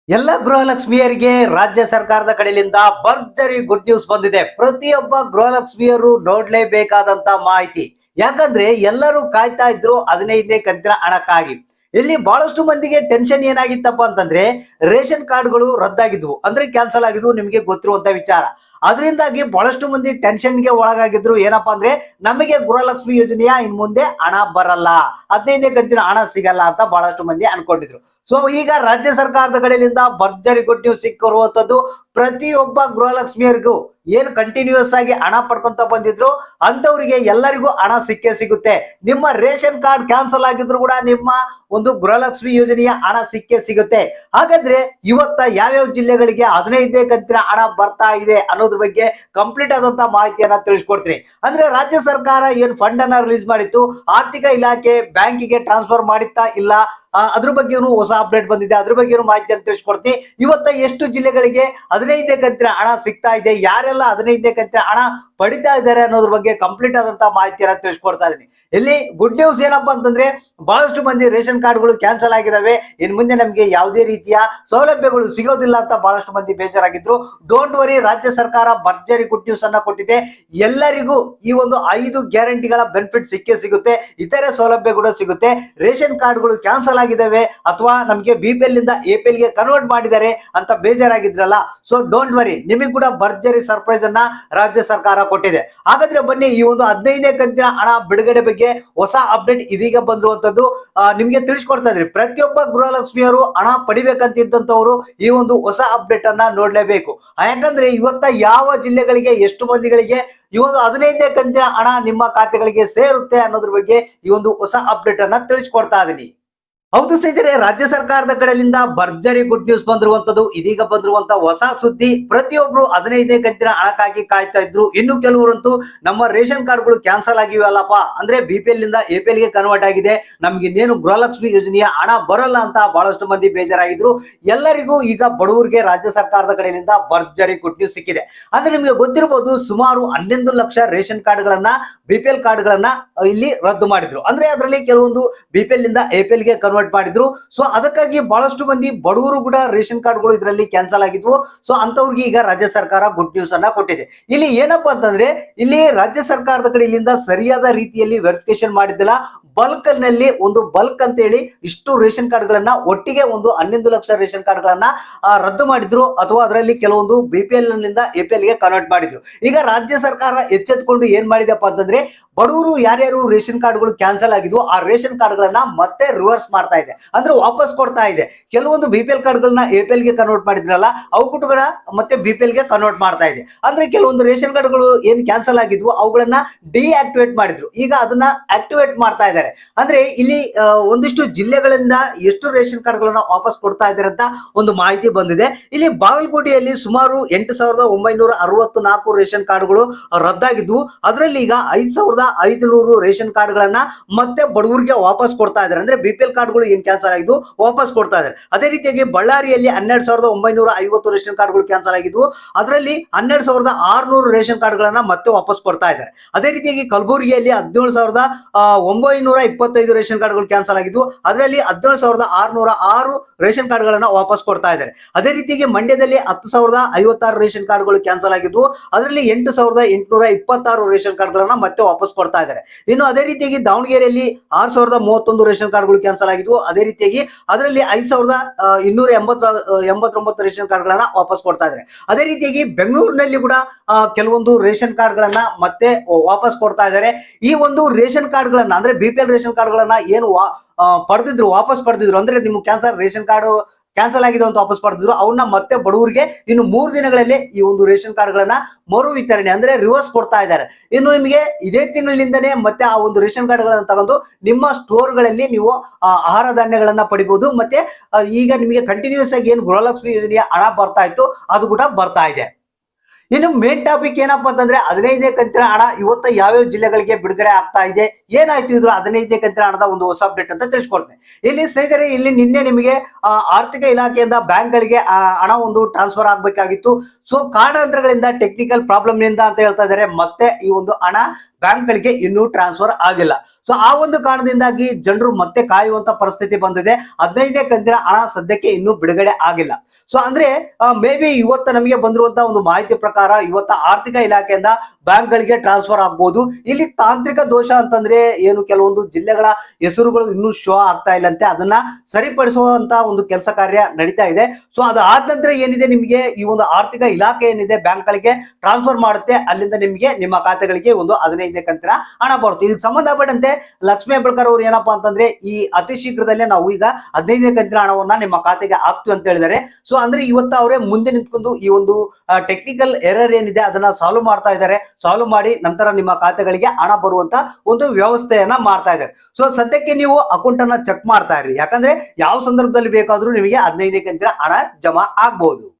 ಎಲ್ಲ ಗೃಹಲಕ್ಷ್ಮಿಯರಿಗೆ ರಾಜ್ಯ ಸರ್ಕಾರದ ಕಡೆಯಿಂದ ಭರ್ಜರಿ ಗುಡ್ ನ್ಯೂಸ್ ಬಂದಿದೆ. ಪ್ರತಿಯೊಬ್ಬ ಗೃಹಲಕ್ಷ್ಮಿಯರು ನೋಡ್ಲೇಬೇಕಾದಂತ ಮಾಹಿತಿ. ಯಾಕಂದ್ರೆ ಎಲ್ಲರೂ ಕಾಯ್ತಾ ಇದ್ರು 15ನೇ ಕಂತಿನ ಹಣಕ್ಕಾಗಿ. ಇಲ್ಲಿ ಬಹಳಷ್ಟು ಮಂದಿಗೆ ಟೆನ್ಷನ್ ಏನಾಗಿತ್ತಪ್ಪ ಅಂತಂದ್ರೆ ರೇಷನ್ ಕಾರ್ಡ್ಗಳು ರದ್ದಾಗಿದ್ವು, ಅಂದ್ರೆ ಕ್ಯಾನ್ಸಲ್ ಆಗಿದ್ವು. ನಿಮಗೆ ಗೊತ್ತಿರುವಂತ ವಿಚಾರ. ಅದರಿಂದಾಗಿ ಬಹಳಷ್ಟು ಮಂದಿ ಟೆನ್ಷನ್ಗೆ ಒಳಗಾಗಿದ್ರು. ಏನಪ್ಪಾ ಅಂದ್ರೆ ನಮಗೆ ಗೃಹಲಕ್ಷ್ಮಿ ಯೋಜನೆಯ ಇನ್ ಮುಂದೆ ಹಣ ಬರಲ್ಲ, 15ನೇ ಕಂತಿನ ಹಣ ಸಿಗಲ್ಲ ಅಂತ ಬಹಳಷ್ಟು ಮಂದಿ ಅನ್ಕೊಂಡಿದ್ರು. ಸೊ ಈಗ ರಾಜ್ಯ ಸರ್ಕಾರದ ಕಡೆಯಿಂದ ಭರ್ಜರಿ ಗುಡ್ ನ್ಯೂಸ್ ಸಿಕ್ಕಿರುವಂತದ್ದು. ಪ್ರತಿಯೊಬ್ಬ ಗೃಹಲಕ್ಷ್ಮಿಯರಿಗೂ ಏನು ಕಂಟಿನ್ಯೂಸ್ ಆಗಿ ಹಣ ಪಡ್ಕೊಂತ ಬಂದಿದ್ರು ಅಂತವರಿಗೆ ಎಲ್ಲರಿಗೂ ಹಣ ಸಿಕ್ಕೇ ಸಿಗುತ್ತೆ. ನಿಮ್ಮ ರೇಷನ್ ಕಾರ್ಡ್ ಕ್ಯಾನ್ಸಲ್ ಆಗಿದ್ರು ಕೂಡ ನಿಮ್ಮ ಒಂದು ಗೃಹಲಕ್ಷ್ಮಿ ಯೋಜನೆಯ ಹಣ ಸಿಕ್ಕೇ ಸಿಗುತ್ತೆ. ಹಾಗಾದ್ರೆ ಇವತ್ತ ಯಾವ್ಯಾವ ಜಿಲ್ಲೆಗಳಿಗೆ 15ನೇ ಕಂತಿನ ಹಣ ಬರ್ತಾ ಇದೆ ಅನ್ನೋದ್ರ ಬಗ್ಗೆ ಕಂಪ್ಲೀಟ್ ಆದಂತ ಮಾಹಿತಿಯನ್ನ ತಿಳಿಸ್ಕೊಡ್ತೀನಿ. ಅಂದ್ರೆ ರಾಜ್ಯ ಸರ್ಕಾರ ಏನ್ ಫಂಡ್ ಅನ್ನ ರಿಲೀಸ್ ಮಾಡಿತ್ತು, ಆರ್ಥಿಕ ಇಲಾಖೆ ಬ್ಯಾಂಕಿಗೆ ಟ್ರಾನ್ಸ್ಫರ್ ಮಾಡಿತ್ತಾ ಇಲ್ಲ, ಅದ್ರ ಬಗ್ಗೆ ಹೊಸ ಅಪ್ಡೇಟ್ ಬಂದಿದೆ. ಅದ್ರ ಬಗ್ಗೆ ಮಾಹಿತಿಯನ್ನು ತಿಳಿಸ್ಕೊಡ್ತೀನಿ. ಇವತ್ತ ಎಷ್ಟು ಜಿಲ್ಲೆಗಳಿಗೆ 15ನೇ ಕಂತಿನ ಹಣ ಸಿಗ್ತಾ ಇದೆ, ಯಾರೆಲ್ಲ 15ನೇ ಕಂತಿನ ಹಣ ಪಡಿತಾ ಇದ್ದಾರೆ ಅನ್ನೋದ್ರ ಬಗ್ಗೆ ಕಂಪ್ಲೀಟ್ ಆದಂತ ಮಾಹಿತಿಯನ್ನ ತಿಳಿಸ್ಕೊಡ್ತಾ ಇದೀನಿ. ಇಲ್ಲಿ ಗುಡ್ ನ್ಯೂಸ್ ಏನಪ್ಪಾ ಅಂತಂದ್ರೆ ಬಹಳಷ್ಟು ಮಂದಿ ರೇಷನ್ ಕಾರ್ಡ್ಗಳು ಕ್ಯಾನ್ಸಲ್ ಆಗಿದಾವೆ, ಇನ್ ಮುಂದೆ ನಮಗೆ ಯಾವುದೇ ರೀತಿಯ ಸೌಲಭ್ಯಗಳು ಸಿಗೋದಿಲ್ಲ ಅಂತ ಬಹಳಷ್ಟು ಮಂದಿ ಬೇಜಾರಾಗಿದ್ರು. ಡೋಂಟ್ ವರಿ, ರಾಜ್ಯ ಸರ್ಕಾರ ಭರ್ಜರಿ ಗುಡ್ ನ್ಯೂಸ್ ಅನ್ನ ಕೊಟ್ಟಿದೆ. ಎಲ್ಲರಿಗೂ ಈ ಒಂದು 5 ಗ್ಯಾರಂಟಿಗಳ ಬೆನಿಫಿಟ್ ಸಿಕ್ಕೇ ಸಿಗುತ್ತೆ, ಇತರೆ ಸೌಲಭ್ಯ ಕೂಡ ಸಿಗುತ್ತೆ. ರೇಷನ್ ಕಾರ್ಡ್ಗಳು ಕ್ಯಾನ್ಸಲ್ ಆಗಿದಾವೆ ಅಥವಾ ನಮಗೆ BPL ಇಂದ APL ಗೆ ಕನ್ವರ್ಟ್ ಮಾಡಿದ್ದಾರೆ ಅಂತ ಬೇಜಾರಾಗಿದ್ರಲ್ಲ, ಸೊ ಡೋಂಟ್ ವರಿ, ನಿಮಗೆ ಕೂಡ ಭರ್ಜರಿ ಸರ್ಪ್ರೈಸ್ ಅನ್ನ ರಾಜ್ಯ ಸರ್ಕಾರ ಕೊಟ್ಟಿದೆ. ಹಾಗಾದ್ರೆ ಬನ್ನಿ, ಈ ಒಂದು 15ನೇ ಕಂತಿನ ಹಣ ಬಿಡುಗಡೆ ಬಗ್ಗೆ ಹೊಸ ಅಪ್ಡೇಟ್ ಇದೀಗ ಬಂದಿರುವಂತದ್ದು ನಿಮ್ಗೆ ತಿಳಿಸ್ಕೊಡ್ತಾ ಇದ್ರಿ. ಪ್ರತಿಯೊಬ್ಬ ಗೃಹಲಕ್ಷ್ಮಿಯರು ಹಣ ಪಡಿಬೇಕಂತಿದ್ದಂತವರು ಈ ಒಂದು ಹೊಸ ಅಪ್ಡೇಟ್ ಅನ್ನ ನೋಡ್ಲೇಬೇಕು. ಯಾಕಂದ್ರೆ ಇವತ್ತ ಯಾವ ಜಿಲ್ಲೆಗಳಿಗೆ ಎಷ್ಟು ಮಂದಿಗಳಿಗೆ ಈ ಒಂದು 15ನೇ ಕಂತಿನ ಹಣ ನಿಮ್ಮ ಖಾತೆಗಳಿಗೆ ಸೇರುತ್ತೆ ಅನ್ನೋದ್ರ ಬಗ್ಗೆ ಈ ಒಂದು ಹೊಸ ಅಪ್ಡೇಟ್ ಅನ್ನ ತಿಳಿಸ್ಕೊಡ್ತಾ ಇದೀನಿ. ಹೌದು ಸ್ನೇಹಿತರೆ, ರಾಜ್ಯ ಸರ್ಕಾರದ ಕಡೆಯಿಂದ ಭರ್ಜರಿ ಗುಡ್ ನ್ಯೂಸ್ ಬಂದಿರುವಂತದ್ದು. ಇದೀಗ ಬಂದಿರುವಂತ ಹೊಸ ಸುದ್ದಿ. ಪ್ರತಿಯೊಬ್ರು 15ನೇ ಕಂತಿನ ಹಣಕ್ಕಾಗಿ ಕಾಯ್ತಾ ಇದ್ರು. ಇನ್ನು ಕೆಲವರಂತೂ ನಮ್ಮ ರೇಷನ್ ಕಾರ್ಡ್ಗಳು ಕ್ಯಾನ್ಸಲ್ ಆಗಿವಲ್ಲಪ್ಪ, ಅಂದ್ರೆ BPL ಇಂದ APL ಗೆ ಕನ್ವರ್ಟ್ ಆಗಿದೆ, ನಮ್ಗೆ ಇನ್ನೇನು ಗೃಹಲಕ್ಷ್ಮಿ ಯೋಜನೆಯ ಹಣ ಬರಲ್ಲ ಅಂತ ಬಹಳಷ್ಟು ಮಂದಿ ಬೇಜಾರಾಗಿದ್ರು. ಎಲ್ಲರಿಗೂ ಈಗ ಬಡವರಿಗೆ ರಾಜ್ಯ ಸರ್ಕಾರದ ಕಡೆಯಿಂದ ಭರ್ಜರಿ ಗುಡ್ ನ್ಯೂಸ್ ಸಿಕ್ಕಿದೆ. ಅಂದ್ರೆ ನಿಮ್ಗೆ ಗೊತ್ತಿರಬಹುದು, ಸುಮಾರು 11 ಲಕ್ಷ ರೇಷನ್ ಕಾರ್ಡ್ಗಳನ್ನ BPL ಕಾರ್ಡ್ಗಳನ್ನ ಇಲ್ಲಿ ರದ್ದು ಮಾಡಿದ್ರು. ಅಂದ್ರೆ ಅದರಲ್ಲಿ ಕೆಲವೊಂದು BPL ಇಂದ APL ಗೆ ಕನ್ವರ್ಟ್ ಮಾಡಿದ್ರು. ಸೊ ಅದಕ್ಕಾಗಿ ಬಹಳಷ್ಟು ಮಂದಿ ಬಡವರು ಕೂಡ ರೇಷನ್ ಕಾರ್ಡ್ಗಳು ಇದರಲ್ಲಿ ಕ್ಯಾನ್ಸಲ್ ಆಗಿದ್ವು. ಸೊ ಅಂತವ್ರಿಗೆ ಈಗ ರಾಜ್ಯ ಸರ್ಕಾರ ಗುಡ್ ನ್ಯೂಸ್ ಅನ್ನ ಕೊಟ್ಟಿದೆ. ಇಲ್ಲಿ ಏನಪ್ಪಾ ಅಂತಂದ್ರೆ ಇಲ್ಲಿ ರಾಜ್ಯ ಸರ್ಕಾರದ ಕಡೆಯಿಂದ ಸರಿಯಾದ ರೀತಿಯಲ್ಲಿ ವೆರಿಫಿಕೇಶನ್ ಮಾಡಿದ್ದಿಲ್ಲ. ಬಲ್ಕ್ ನಲ್ಲಿ ಒಂದು ಬಲ್ಕ್ ಅಂತ ಹೇಳಿ ಇಷ್ಟು ರೇಷನ್ ಕಾರ್ಡ್ಗಳನ್ನ ಒಟ್ಟಿಗೆ ಒಂದು 11 ಲಕ್ಷ ರೇಷನ್ ಕಾರ್ಡ್ಗಳನ್ನ ರದ್ದು ಮಾಡಿದ್ರು, ಅಥವಾ ಅದರಲ್ಲಿ ಕೆಲವೊಂದು BPL ನಿಂದ APL ಗೆ ಕನ್ವರ್ಟ್ ಮಾಡಿದ್ರು. ಈಗ ರಾಜ್ಯ ಸರ್ಕಾರ ಎಚ್ಚೆತ್ಕೊಂಡು ಏನ್ ಮಾಡಿದಪ್ಪ ಅಂತಂದ್ರೆ ಬಡವರು ಯಾರ್ಯಾರು ರೇಷನ್ ಕಾರ್ಡ್ಗಳು ಕ್ಯಾನ್ಸಲ್ ಆಗಿದ್ವು ಆ ರೇಷನ್ ಕಾರ್ಡ್ಗಳನ್ನ ಮತ್ತೆ ರಿವರ್ಸ್ ಮಾಡ್ತಾ ಇದೆ, ಅಂದ್ರೆ ವಾಪಸ್ ಕೊಡ್ತಾ ಇದೆ. ಕೆಲವೊಂದು BPL ಕಾರ್ಡ್ಗಳನ್ನ APL ಗೆ ಕನ್ವರ್ಟ್ ಮಾಡಿದ್ರಲ್ಲ, ಅವು ಕೂಡ ಮತ್ತೆ BPL ಗೆ ಕನ್ವರ್ಟ್ ಮಾಡ್ತಾ ಇದೆ. ಅಂದ್ರೆ ಕೆಲವೊಂದು ರೇಷನ್ ಕಾರ್ಡ್ಗಳು ಏನ್ ಕ್ಯಾನ್ಸಲ್ ಆಗಿದ್ವು ಅವುಗಳನ್ನ ಡಿಆಕ್ಟಿವೇಟ್ ಮಾಡಿದ್ರು, ಈಗ ಅದನ್ನ ಆಕ್ಟಿವೇಟ್ ಮಾಡ್ತಾ ಇದ್ದಾರೆ. ಅಂದ್ರೆ ಇಲ್ಲಿ ಒಂದಿಷ್ಟು ಜಿಲ್ಲೆಗಳಿಂದ ಎಷ್ಟು ರೇಷನ್ ಕಾರ್ಡ್ಗಳನ್ನ ವಾಪಸ್ ಕೊಡ್ತಾ ಇದ್ದಾರೆ ಅಂತ ಒಂದು ಮಾಹಿತಿ ಬಂದಿದೆ. ಇಲ್ಲಿ ಬಾಗಲಕೋಟೆಯಲ್ಲಿ ಸುಮಾರು 8,964 ರೇಷನ್ ಕಾರ್ಡ್ಗಳು ರದ್ದಾಗಿದ್ವು. ಅದರಲ್ಲಿ ಈಗ 5,500 ರೇಷನ್ ಕಾರ್ಡ್ಗಳನ್ನ ಮತ್ತೆ ಬಡವರಿಗೆ ವಾಪಸ್ ಕೊಡ್ತಾ ಇದ್ದಾರೆ. ಅಂದ್ರೆ BPL ಕಾರ್ಡ್ಗಳು ಏನ್ ಕ್ಯಾನ್ಸಲ್ ಆಗಿದ್ವು ವಾಪಸ್ ಕೊಡ್ತಾ ಇದ್ದಾರೆ. ಅದೇ ರೀತಿಯಾಗಿ ಬಳ್ಳಾರಿಯಲ್ಲಿ 12,950 ರೇಷನ್ ಕಾರ್ಡ್ಗಳು ಕ್ಯಾನ್ಸಲ್ ಆಗಿದ್ವು. ಅದರಲ್ಲಿ 12,600 ರೇಷನ್ ಕಾರ್ಡ್ಗಳನ್ನ ಮತ್ತೆ ವಾಪಸ್ ಕೊಡ್ತಾ ಇದ್ದಾರೆ. ಅದೇ ರೀತಿಯಾಗಿ ಕಲಬುರಗಿಯಲ್ಲಿ 17,925 ರೇಷನ್ ಕಾರ್ಡ್ಗಳು ಕ್ಯಾನ್ಸಲ್ ಆಗಿದ್ವು. ಅದರಲ್ಲಿ 17,606 ರೇಷನ್ ಕಾರ್ಡ್ಗಳನ್ನ ವಾಪಸ್ ಕೊಡ್ತಾ ಇದ್ದಾರೆ. ಅದೇ ರೀತಿಯಾಗಿ ಮಂಡ್ಯದಲ್ಲಿ 10,056 ರೇಷನ್ ಕಾರ್ಡ್ಗಳು ಕ್ಯಾನ್ಸಲ್ ಆಗಿದ್ವು. ಅದರಲ್ಲಿ 8,826 ರೇಷನ್ ಕಾರ್ಡ್ಗಳನ್ನ ಮತ್ತೆ ವಾಪಸ್ ಕೊಡ್ತಾ ಇದ್ದಾರೆ. ಇನ್ನು ಅದೇ ರೀತಿಯಾಗಿ ದಾವಣಗೆರೆಯಲ್ಲಿ 6,031 ರೇಷನ್ ಕಾರ್ಡ್ಗಳು ಕ್ಯಾನ್ಸಲ್ ಆಗಿದ್ವು. ಅದೇ ರೀತಿಯಾಗಿ ಅದರಲ್ಲಿ 5,289 ರೇಷನ್ ಕಾರ್ಡ್ಗಳನ್ನ ವಾಪಸ್ ಕೊಡ್ತಾ ಇದ್ದಾರೆ. ಅದೇ ರೀತಿಯಾಗಿ ಬೆಂಗಳೂರಿನಲ್ಲಿ ಕೂಡ ಕೆಲವೊಂದು ರೇಷನ್ ಕಾರ್ಡ್ಗಳನ್ನ ಮತ್ತೆ ವಾಪಸ್ ಕೊಡ್ತಾ ಇದ್ದಾರೆ. ಈ ಒಂದು ರೇಷನ್ ಕಾರ್ಡ್ಗಳನ್ನ ಅಂದ್ರೆ BPL ರೇಷನ್ ಕಾರ್ಡ್ಗಳನ್ನ ಏನು ಪಡೆದಿದ್ರು ವಾಪಸ್ ಪಡೆದಿದ್ರು, ಅಂದ್ರೆ ನಿಮ್ಗೆ ರೇಷನ್ ಕಾರ್ಡ್ ಕ್ಯಾನ್ಸಲ್ ಆಗಿದೆ ಅಂತ ವಾಪಸ್ ಪಡೆದಿದ್ರು, ಅವನ್ನ ಮತ್ತೆ ಬಡವರಿಗೆ ಇನ್ನು 3 ದಿನಗಳಲ್ಲಿ ಈ ಒಂದು ರೇಷನ್ ಕಾರ್ಡ್ಗಳನ್ನ ಮರು ವಿತರಣೆ ಅಂದ್ರೆ ರಿವರ್ಸ್ ಕೊಡ್ತಾ ಇದ್ದಾರೆ. ಇನ್ನು ನಿಮಗೆ ಇದೇ ತಿಂಗಳಿಂದನೇ ಮತ್ತೆ ಆ ಒಂದು ರೇಷನ್ ಕಾರ್ಡ್ಗಳನ್ನ ತಗೊಂಡು ನಿಮ್ಮ ಸ್ಟೋರ್ಗಳಲ್ಲಿ ನೀವು ಆಹಾರ ಧಾನ್ಯಗಳನ್ನ ಪಡಿಬಹುದು. ಮತ್ತೆ ಈಗ ನಿಮಗೆ ಕಂಟಿನ್ಯೂಸ್ ಆಗಿ ಏನು ಗೃಹಲಕ್ಷ್ಮಿ ಯೋಜನೆಯ ಹಣ ಬರ್ತಾ ಇತ್ತು ಅದು ಕೂಡ ಬರ್ತಾ ಇದೆ. ಇನ್ನು ಮೇನ್ ಟಾಪಿಕ್ ಏನಪ್ಪಾ ಅಂತಂದ್ರೆ 15ನೇ ಕಂತಿನ ಹಣ ಇವತ್ತು ಯಾವ್ಯಾವ ಜಿಲ್ಲೆಗಳಿಗೆ ಬಿಡುಗಡೆ ಆಗ್ತಾ ಇದೆ, ಏನಾಯ್ತು ಇದ್ರ 15ನೇ ಕಂತಿನ ಹಣದ ಒಂದು ಹೊಸ ಅಪ್ಡೇಟ್ ಅಂತ ತಿಳಿಸ್ಕೊಡ್ತೇನೆ. ಇಲ್ಲಿ ಸ್ನೇಹಿತರೆ, ಇಲ್ಲಿ ನಿನ್ನೆ ನಿಮಗೆ ಆರ್ಥಿಕ ಇಲಾಖೆಯಿಂದ ಬ್ಯಾಂಕ್ ಗಳಿಗೆ ಹಣ ಒಂದು ಟ್ರಾನ್ಸ್ಫರ್ ಆಗ್ಬೇಕಾಗಿತ್ತು. ಸೊ ಕಾರಣಾಂತರಗಳಿಂದ ಟೆಕ್ನಿಕಲ್ ಪ್ರಾಬ್ಲಮ್ ನಿಂದ ಅಂತ ಹೇಳ್ತಾ ಇದ್ದಾರೆ, ಮತ್ತೆ ಈ ಒಂದು ಹಣ ಬ್ಯಾಂಕ್ ಗಳಿಗೆ ಇನ್ನೂ ಟ್ರಾನ್ಸ್ಫರ್ ಆಗಿಲ್ಲ. ಸೊ ಆ ಒಂದು ಕಾರಣದಿಂದಾಗಿ ಜನರು ಮತ್ತೆ ಕಾಯುವಂತ ಪರಿಸ್ಥಿತಿ ಬಂದಿದೆ. 15ನೇ ಕಂತಿನ ಹಣ ಸದ್ಯಕ್ಕೆ ಇನ್ನೂ ಬಿಡುಗಡೆ ಆಗಿಲ್ಲ. ಸೊ ಅಂದ್ರೆ ಮೇ ಬಿ ಇವತ್ತು ನಮಗೆ ಬಂದಿರುವಂತ ಒಂದು ಮಾಹಿತಿ ಪ್ರಕಾರ ಇವತ್ತು ಆರ್ಥಿಕ ಇಲಾಖೆಯಿಂದ ಬ್ಯಾಂಕ್ ಗಳಿಗೆ ಟ್ರಾನ್ಸ್ಫರ್ ಆಗ್ಬಹುದು. ಇಲ್ಲಿ ತಾಂತ್ರಿಕ ದೋಷ ಅಂತಂದ್ರೆ ಏನು, ಕೆಲವೊಂದು ಜಿಲ್ಲೆಗಳ ಹೆಸರುಗಳು ಇನ್ನೂ ಶೋ ಆಗ್ತಾ ಇಲ್ಲಂತೆ, ಅದನ್ನ ಸರಿಪಡಿಸುವಂತ ಒಂದು ಕೆಲಸ ಕಾರ್ಯ ನಡೀತಾ ಇದೆ. ಸೊ ಅದು ಆದ ನಂತರ ಏನಿದೆ, ನಿಮಗೆ ಈ ಒಂದು ಆರ್ಥಿಕ ಇಲಾಖೆ ಏನಿದೆ ಬ್ಯಾಂಕ್ ಗಳಿಗೆ ಟ್ರಾನ್ಸ್ಫರ್ ಮಾಡುತ್ತೆ, ಅಲ್ಲಿಂದ ನಿಮಗೆ ನಿಮ್ಮ ಖಾತೆಗಳಿಗೆ ಒಂದು 15ನೇ ಕಂತಿನ ಹಣ ಬರುತ್ತೆ. ಇದಕ್ಕೆ ಸಂಬಂಧಪಟ್ಟಂತೆ ಲಕ್ಷ್ಮೀ ಹೆಬ್ಬಾಳ್ಕರ್ ಅವರು ಏನಪ್ಪಾ ಅಂತಂದ್ರೆ, ಈ ಅತಿ ಶೀಘ್ರದಲ್ಲೇ ನಾವು ಈಗ 15ನೇ ಕಂತಿನ ಹಣವನ್ನ ನಿಮ್ಮ ಖಾತೆಗೆ ಹಾಕ್ತೀವಿ ಅಂತ ಹೇಳಿದ್ದಾರೆ. ಸೊ ಅಂದ್ರೆ ಇವತ್ತು ಅವರೇ ಮುಂದೆ ನಿಂತ್ಕೊಂಡು ಈ ಒಂದು ಟೆಕ್ನಿಕಲ್ ಎರರ್ ಏನಿದೆ ಅದನ್ನ ಸಾಲ್ವ್ ಮಾಡ್ತಾ ಇದ್ದಾರೆ. ಸಾಲ್ವ್ ಮಾಡಿ ನಂತರ ನಿಮ್ಮ ಖಾತೆಗಳಿಗೆ ಹಣ ಬರುವಂತ ಒಂದು ವ್ಯವಸ್ಥೆಯನ್ನ ಮಾಡ್ತಾ ಇದ್ದಾರೆ. ಸೊ ಸದ್ಯಕ್ಕೆ ನೀವು ಅಕೌಂಟ್ ಅನ್ನ ಚೆಕ್ ಮಾಡ್ತಾ ಇರಿ, ಯಾಕಂದ್ರೆ ಯಾವ ಸಂದರ್ಭದಲ್ಲಿ ಬೇಕಾದ್ರೂ ನಿಮಗೆ 15ನೇ ಕಂತಿನ ಹಣ ಜಮಾ ಆಗ್ಬಹುದು.